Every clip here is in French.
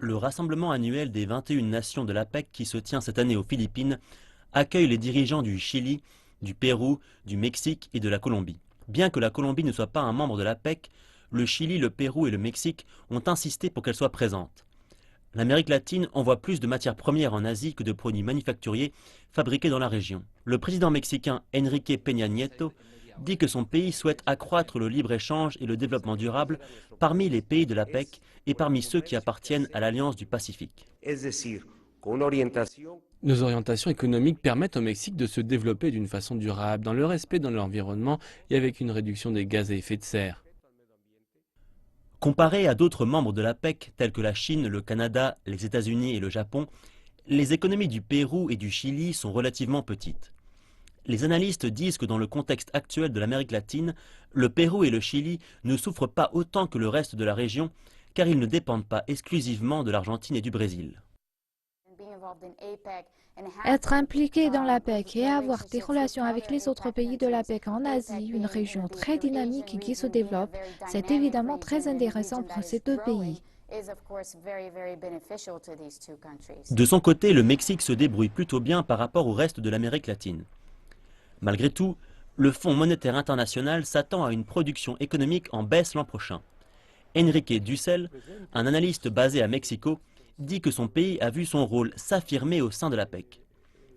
Le rassemblement annuel des 21 nations de l'APEC qui se tient cette année aux Philippines accueille les dirigeants du Chili, du Pérou, du Mexique et de la Colombie. Bien que la Colombie ne soit pas un membre de l'APEC, le Chili, le Pérou et le Mexique ont insisté pour qu'elle soit présente. L'Amérique latine envoie plus de matières premières en Asie que de produits manufacturiers fabriqués dans la région. Le président mexicain Enrique Peña Nieto dit que son pays souhaite accroître le libre-échange et le développement durable parmi les pays de l'APEC et parmi ceux qui appartiennent à l'Alliance du Pacifique. Nos orientations économiques permettent au Mexique de se développer d'une façon durable, dans le respect de l'environnement et avec une réduction des gaz à effet de serre. Comparé à d'autres membres de l'APEC tels que la Chine, le Canada, les États-Unis et le Japon, les économies du Pérou et du Chili sont relativement petites. Les analystes disent que dans le contexte actuel de l'Amérique latine, le Pérou et le Chili ne souffrent pas autant que le reste de la région car ils ne dépendent pas exclusivement de l'Argentine et du Brésil. Être impliqué dans l'APEC et avoir des relations avec les autres pays de l'APEC en Asie, une région très dynamique qui se développe, c'est évidemment très intéressant pour ces deux pays. De son côté, le Mexique se débrouille plutôt bien par rapport au reste de l'Amérique latine. Malgré tout, le Fonds monétaire international s'attend à une production économique en baisse l'an prochain. Enrique Dussel, un analyste basé à Mexico, dit que son pays a vu son rôle s'affirmer au sein de l'APEC.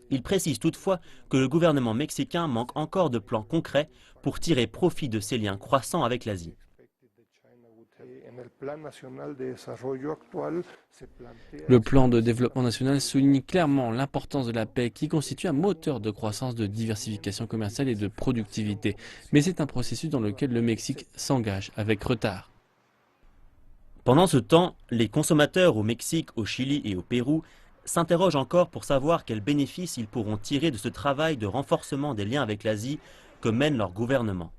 Il précise toutefois que le gouvernement mexicain manque encore de plans concrets pour tirer profit de ses liens croissants avec l'Asie. Le plan de développement national souligne clairement l'importance de la paix qui constitue un moteur de croissance, de diversification commerciale et de productivité. Mais c'est un processus dans lequel le Mexique s'engage avec retard. Pendant ce temps, les consommateurs au Mexique, au Chili et au Pérou s'interrogent encore pour savoir quels bénéfices ils pourront tirer de ce travail de renforcement des liens avec l'Asie que mène leur gouvernement.